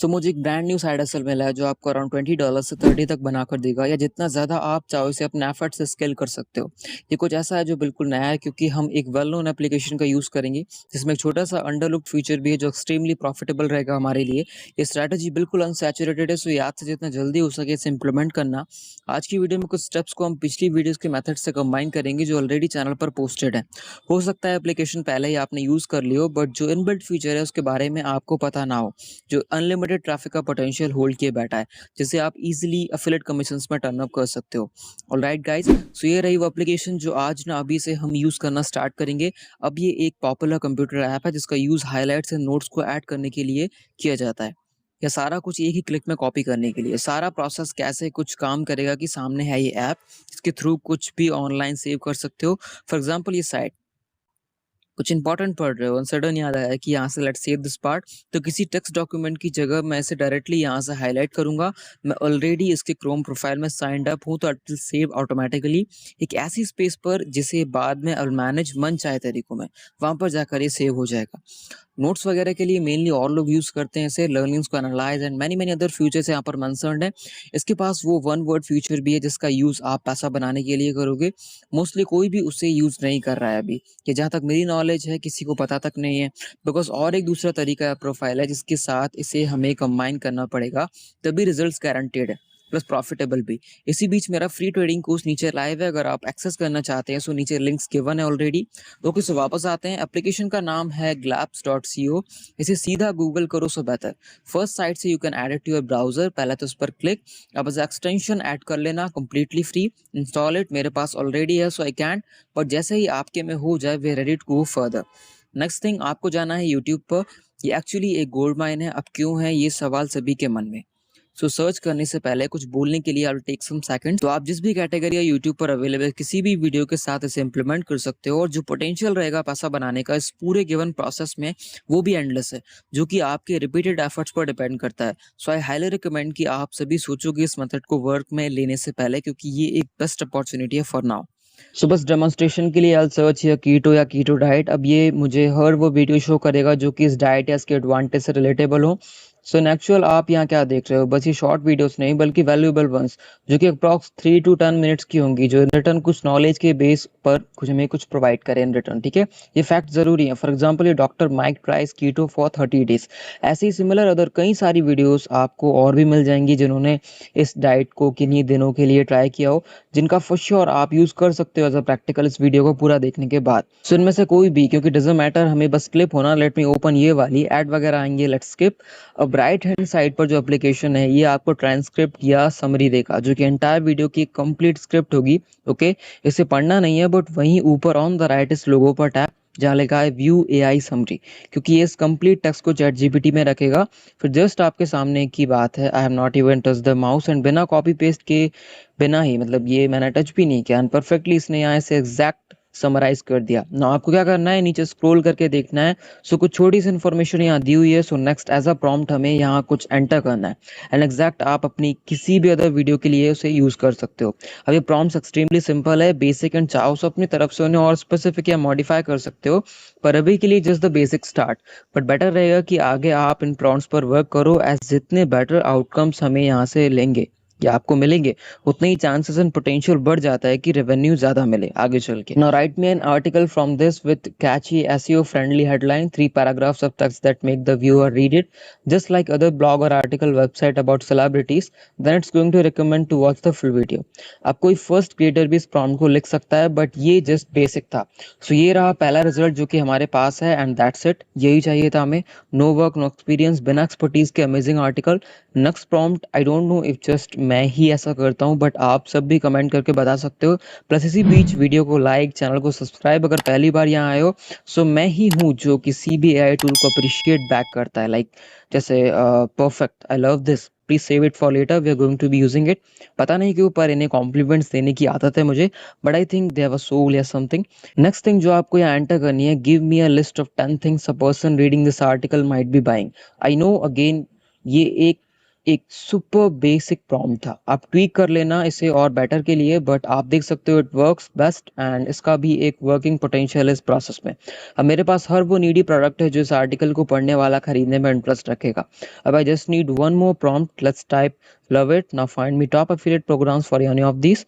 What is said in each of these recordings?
सो मुझे एक brand new side hustle मिला है जो आपको अराउंड $20 से 30 तक बनाकर देगा, या जितना ज़्यादा आप चाहो इसे अपने एफर्ट से स्केल कर सकते हो। ये कुछ ऐसा है जो बिल्कुल नया है, क्योंकि हम एक वेल नोन एप्लीकेशन का यूज़ करेंगे जिसमें एक छोटा सा अंडरलुक्ड फीचर भी है जो एक्सट्रीमली प्रॉफिटेबल रहेगा हमारे लिए। ये स्ट्रैटेजी बिल्कुल अनसैचुरेटेड है, सो याद से जितना जल्दी हो सके इसे इंप्लीमेंट करना। आज की वीडियो में कुछ स्टेप्स को हम पिछली वीडियोज़ के मेथड से कंबाइन करेंगे जो ऑलरेडी चैनल पर पोस्टेड है। हो सकता है एप्लीकेशन पहले ही आपने यूज़ कर लियो, बट जो इनबिल्ट फीचर है उसके बारे में आपको पता ना हो, जो अनलिमिटेड ट्रैफिक का पोटेंशियल होल्ड किए बैठा है, जिसे आप इजीली एफिलिएट कमीशंस में टर्न अप कर सकते हो। ऑलराइट गाइस, सो ये रही वो एप्लीकेशन जो आज ना अभी से हम यूज़ करना स्टार्ट करेंगे। अब ये एक पॉपुलर कंप्यूटर ऐप है जिसका यूज़ हाइलाइट्स एंड नोट्स को ऐड करने के लिए किया जाता है, या सारा कुछ एक ही क्लिक में कॉपी करने के लिए। सारा प्रोसेस कैसे कुछ काम करेगा कि सामने है ये ऐप, इसके थ्रू कुछ भी ऑनलाइन सेव कर सकते हो। फॉर एग्जाम्पल ये साइट कुछ इंपॉर्टेंट पढ़ रहे हो और सडन याद आया कि यहाँ से लेट्स सेव दिस पार्ट, तो किसी टेक्स्ट डॉक्यूमेंट की जगह मैं इसे डायरेक्टली यहाँ से हाईलाइट करूंगा। मैं ऑलरेडी इसके क्रोम प्रोफाइल में साइंड अप हूँ, तो इट विल सेव ऑटोमेटिकली एक ऐसी स्पेस पर जिसे बाद में मैनेज मन चाहे तरीकों में, वहां पर जाकर ये सेव हो जाएगा। नोट्स वगैरह के लिए मेनली और लोग यूज करते हैं इसे, लर्निंग्स को analyse and many many other futures यहाँ पर कंसर्न्ड है। इसके पास वो वन वर्ड फ्यूचर भी है जिसका यूज आप पैसा बनाने के लिए करोगे। मोस्टली कोई भी उसे यूज नहीं कर रहा है अभी, कि जहाँ तक मेरी नॉलेज है किसी को पता तक नहीं है, बिकॉज और एक दूसरा तरीका प्रोफाइल है जिसके साथ इसे हमें कंबाइन करना पड़ेगा, तभी रिजल्ट्स गारंटेड है, प्लस प्रॉफिटेबल भी। इसी बीच मेरा फ्री ट्रेडिंग कोर्स नीचे लाइव है, अगर आप एक्सेस करना चाहते हैं सो नीचे लिंक्स गिवन है ऑलरेडी। ओके, सो वापस आते हैं। एप्लीकेशन का नाम है glapps.co। इसे सीधा गूगल करो सो बेहतर। फर्स्ट साइट से you can add it to your browser, पहले तो उस पर क्लिक, अब एज एक्सटेंशन ऐड कर लेना, कंप्लीटली फ्री। इंस्टॉल इट, मेरे पास ऑलरेडी है सो आई कैन, बट जैसे ही आपके में हो जाए वे ready to go further. Next thing, आपको जाना है यूट्यूब पर। ये एक्चुअली एक गोल्ड माइन है। अब क्यों है ये सवाल सभी के मन में, सो सर्च करने से पहले कुछ बोलने के लिए I will take some second. तो आप जिस भी कैटेगरी या यूट्यूब पर अवेलेबल किसी भी वीडियो के साथ इसे इंप्लीमेंट कर सकते हो, और जो पोटेंशियल रहेगा पैसा बनाने का इस पूरे गिवन प्रोसेस में वो भी एंडलेस है, जो कि आपके रिपीटेड एफर्ट्स पर डिपेंड करता है। सो आई हाईली रिकमेंड कि आप सभी सोचोगे इस मेथड को वर्क में लेने से पहले, क्योंकि ये एक बेस्ट अपॉर्चुनिटी है फॉर नाउ। सो बस डेमोन्स्ट्रेशन के लिए आई सर्च या कीटो डाइट। अब ये मुझे हर वो वीडियो शो करेगा जो कि इस डाइट या इसके एडवांटेज से रिलेटेबल हो। सो इन एक्चुअल आप यहाँ क्या देख रहे हो, बस ये शॉर्ट वीडियोस नहीं बल्कि वैल्यूएबल वंस, जो कि अप्रॉक्स 3 to 10 मिनट्स की होंगी, जो इन रिटर्न कुछ नॉलेज के बेस पर कुछ हमें कुछ प्रोवाइड करें इन रिटर्न। ठीक है, ये फैक्ट जरूरी है। फॉर एग्जांपल ये doctor Mike tries keto for 30 days. ऐसे ही सिमिलर अदर कई सारी वीडियोस आपको और भी मिल जाएंगी जिन्होंने इस डाइट को किन्हीं दिनों के लिए ट्राई किया हो, जिनका फॉर श्योर आप यूज कर सकते हो एज अ प्रैक्टिकल इस वीडियो को पूरा देखने के बाद। सो इनमें से कोई भी, क्योंकि डजंट मैटर, हमें बस क्लिप होना। लेट मी ओपन ये वाली, ऐड वगैरह आएंगे, लेट्स स्किप। अब राइट हैंड साइड पर जो एप्लीकेशन है ये आपको ट्रांसक्रिप्ट या समरी देगा, जो कि एंटायर वीडियो की कंप्लीट स्क्रिप्ट होगी। ओके, इसे पढ़ना नहीं है, बट वहीं ऊपर ऑन द राइट इस लोगो पर टैप जहाँ लिखा है व्यू एआई समरी, क्योंकि ये इस कंप्लीट टेक्स्ट को चैट जीपीटी में रखेगा। फिर जस्ट आपके सामने की बात है, I have not even touch the mouse, and बिना कॉपी पेस्ट के, बिना ही मतलब ये मैंने टच भी नहीं किया, एंड परफेक्टली इसने यहाँ से एग्जैक्ट समराइज कर दिया ना। आपको क्या करना है, नीचे स्क्रॉल करके देखना है। सो कुछ छोटी सी इन्फॉर्मेशन यहाँ दी हुई है। So next as a prompt हमें यहाँ कुछ एंटर करना है, एंड एग्जैक्ट आप अपनी किसी भी अदर वीडियो के लिए उसे यूज कर सकते हो। अब ये प्रॉम्प्ट्स एक्सट्रीमली सिंपल है, बेसिक, एंड चाहो सो अपनी तरफ से उन्हें और स्पेसिफिक या मॉडिफाई कर सकते हो, पर अभी के लिए just the basic start. But better रहेगा कि आगे आप इन प्रॉम्प्ट्स पर वर्क करो, एज जितने बेटर आउटकम्स हमें यहाँ से लेंगे या आपको मिलेंगे, उतने ही चांसेस एंड पोटेंशियल बढ़ जाता है कि रेवेन्यू ज्यादा मिले आगे चल के। Now write me an article from this with catchy SEO friendly headline, 3 paragraphs of text that make the viewer read it, just like other blog or article website about celebrities, then it's going to recommend to watch the full video. अब कोई first creator भी इस prompt को लिख सकता है, but ये just basic था। सो ये रहा पहला रिजल्ट जो कि हमारे पास है, एंड दैट्स इट, यही चाहिए था हमें। नो वर्क नो एक्सपीरियंस, बिना एक्सपर्टीज के amazing article. Next prompt, I don't know if just मैं ही ऐसा करता हूँ, बट आप सब भी कमेंट करके बता सकते हो। प्लस इसी बीच वीडियो को लाइक, चैनल को सब्सक्राइब अगर पहली बार यहाँ आए हो। सो मैं ही हूँ जो किसी भी एआई टूल को अप्रिशिएट बैक करता है, लाइक जैसे perfect, I love this, please save it for later, we are going to be using it. पता नहीं क्यों पर इन्हें कॉम्प्लीमेंट्स देने की आदत है मुझे, but I think they have a soul या समथिंग। नेक्स्ट थिंग जो आपको यहाँ एंटर करनी है, give me a list of 10 things a person reading this article might be buying. I know again ये एक एक सुपर बेसिक प्रॉम्प्ट था। आप ट्वीक कर लेना इसे और बेटर के लिए, बट आप देख सकते हो इट वर्क्स बेस्ट एंड इसका भी एक वर्किंग पोटेंशियल है इस प्रोसेस में। अब मेरे पास हर वो नीडी प्रोडक्ट है जो इस आर्टिकल को पढ़ने वाला खरीदने में इंटरेस्ट रखेगा। अब I just need one more prompt, let's type love it now find me top affiliate programs for any of these.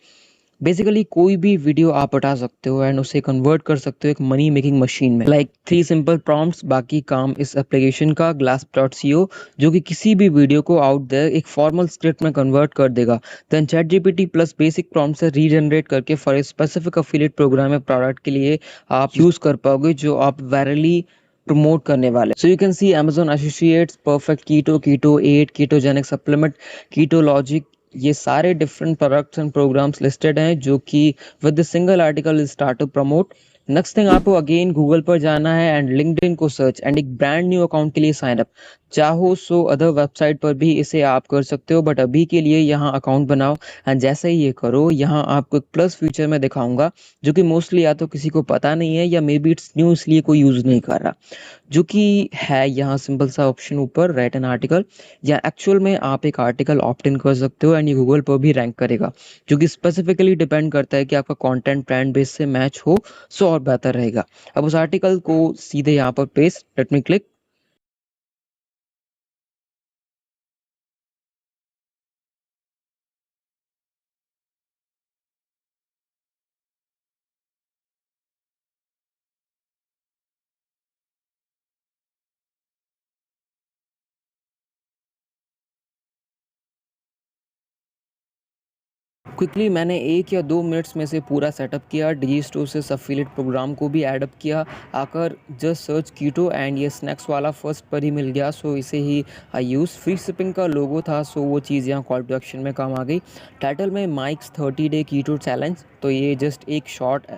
Basically कोई भी वीडियो आप उठा सकते हो एंड उसे कन्वर्ट कर सकते हो एक मनी मेकिंग मशीन में। लाइक 3 सिंपल प्रॉम्प्ट्स, बाकी काम इस एप्लीकेशन का glassp.co, जो कि किसी भी वीडियो को आउट देयर एक फॉर्मल स्क्रिप्ट में कन्वर्ट कर देगा। Then chat GPT plus basic prompt से रीजनरेट करके for a specific affiliate program या प्रोडक्ट के लिए आप यूज कर पाओगे जो आप वायरली प्रमोट करने वाले। So you can see Amazon Associates, Perfect Keto, Keto 8, Ketogenic Supplement, Keto Logic, ये सारे different products and programs listed हैं जो कि with the single article start to promote. Next thing, आपको अगेन गूगल पर जाना है एंड लिंक्डइन को सर्च एंड एक ब्रांड न्यू अकाउंट के लिए साइन अप। चाहो सो अदर वेबसाइट पर भी इसे आप कर सकते हो, बट अभी के लिए यहाँ अकाउंट बनाओ एंड जैसे ही ये करो यहाँ आपको एक प्लस फीचर में दिखाऊंगा जो कि मोस्टली या तो किसी को पता नहीं है या मे बी इट्स न्यू इसलिए कोई यूज नहीं कर रहा, जो कि है यहाँ सिंपल सा ऑप्शन ऊपर राइट एन आर्टिकल, या एक्चुअल में आप एक आर्टिकल ऑप्ट इन कर सकते हो एंड ये गूगल पर भी रैंक करेगा, जो कि स्पेसिफिकली डिपेंड करता है कि आपका कंटेंट ब्रांड बेस से मैच हो सो और बेहतर रहेगा। अब उस आर्टिकल को सीधे यहाँ पर paste, let me click. Quickly मैंने 1 या 2 मिनट्स में से पूरा सेटअप किया, डिजिस्टो से एफिलिएट प्रोग्राम को भी ऐड अप किया, आकर जस्ट सर्च कीटो एंड ये स्नैक्स वाला फर्स्ट पर ही मिल गया, सो इसे ही आई यूज़। फ्री शिपिंग का लोगो था, सो वो चीज़ यहाँ कॉल टू एक्शन में काम आ गई। टाइटल में माइक्स 30 डे कीटो चैलेंज, तो ये जस्ट एक शॉर्ट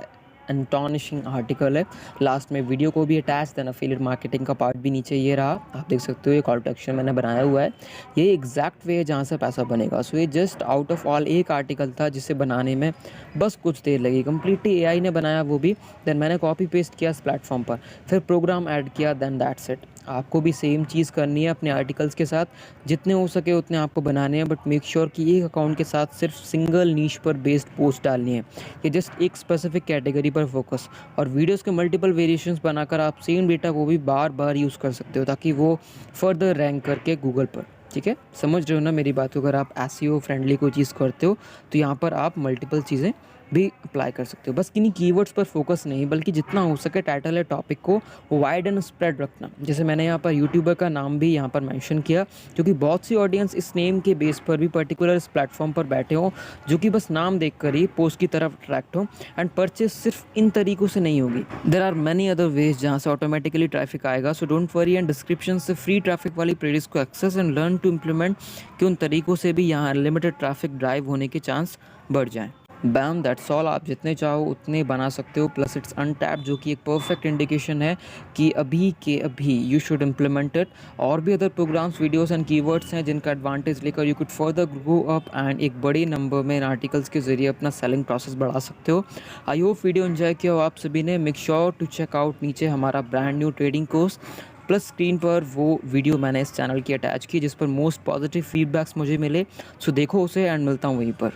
एंटोनिशिंग आर्टिकल है। लास्ट में वीडियो को भी अटैच, देन अफिलिएट मार्केटिंग का पार्ट भी नीचे ये रहा, आप देख सकते हो ये कॉल टू एक्शन मैंने बनाया हुआ है। ये एग्जैक्ट वे है जहाँ से पैसा बनेगा। सो ये जस्ट आउट ऑफ ऑल एक आर्टिकल था जिसे बनाने में बस कुछ देर लगी, कम्प्लीटली एआई ने बनाया वो भी। देन मैंने कॉपी पेस्ट किया इस प्लेटफॉर्म पर, फिर प्रोग्राम ऐड किया, देन दैट्स इट। आपको भी सेम चीज़ करनी है अपने आर्टिकल्स के साथ, जितने हो सके उतने आपको बनाने हैं, बट मेक श्योर कि एक अकाउंट के साथ सिर्फ सिंगल नीश पर बेस्ड पोस्ट डालनी है, ये जस्ट एक स्पेसिफिक कैटेगरी पर फोकस। और वीडियोस के मल्टीपल वेरिएशंस बनाकर आप सेम डेटा को भी बार बार यूज़ कर सकते हो ताकि वो फर्दर रैंक करके गूगल पर। ठीक है, समझ रहे हो ना मेरी बात को? अगर आप एसईओ फ्रेंडली कोई चीज़ करते हो तो यहाँ पर आप मल्टीपल चीज़ें भी अप्लाई कर सकते हो। बस किन्हीं कीवर्ड्स पर फोकस नहीं, बल्कि जितना हो सके टाइटल या टॉपिक को वाइड एंड स्प्रेड रखना। जैसे मैंने यहाँ पर यूट्यूबर का नाम भी यहाँ पर मेंशन किया, क्योंकि बहुत सी ऑडियंस इस नेम के बेस पर भी पर्टिकुलर इस प्लेटफॉर्म पर बैठे हों, जो कि बस नाम देखकर ही पोस्ट की तरफ अट्रैक्ट हो, एंड परचेस सिर्फ इन तरीकों से नहीं होगी। There are many other ways जहाँ से ऑटोमेटिकली ट्रैफिक आएगा, so don't worry, and description से फ्री ट्रैफिक वाली प्लेलिस्ट को access and learn to implement कि उन तरीकों से भी यहाँ अनलिमिटेड ट्रैफिक ड्राइव होने के चांस बढ़ जाएँ। बैम, दैट्स ऑल। आप जितने चाहो उतने बना सकते हो, प्लस इट्स अनटैप्ड, जो कि एक परफेक्ट इंडिकेशन है कि अभी के अभी यू शुड इम्प्लीमेंट इट। और भी other programs, videos and keywords हैं जिनका एडवांटेज लेकर you could further grow up and एक बड़े नंबर में आर्टिकल्स के जरिए अपना सेलिंग प्रोसेस बढ़ा सकते हो। आई होप वीडियो एंजॉय किया हो आप सभी ने। Make sure to check out नीचे हमारा brand new trading course, plus screen पर वो वीडियो मैंने इस चैनल की अटैच की जिस पर मोस्ट पॉजिटिव फीडबैक्स मुझे मिले। सो देखो उसे एंड मिलता हूँ वहीं पर।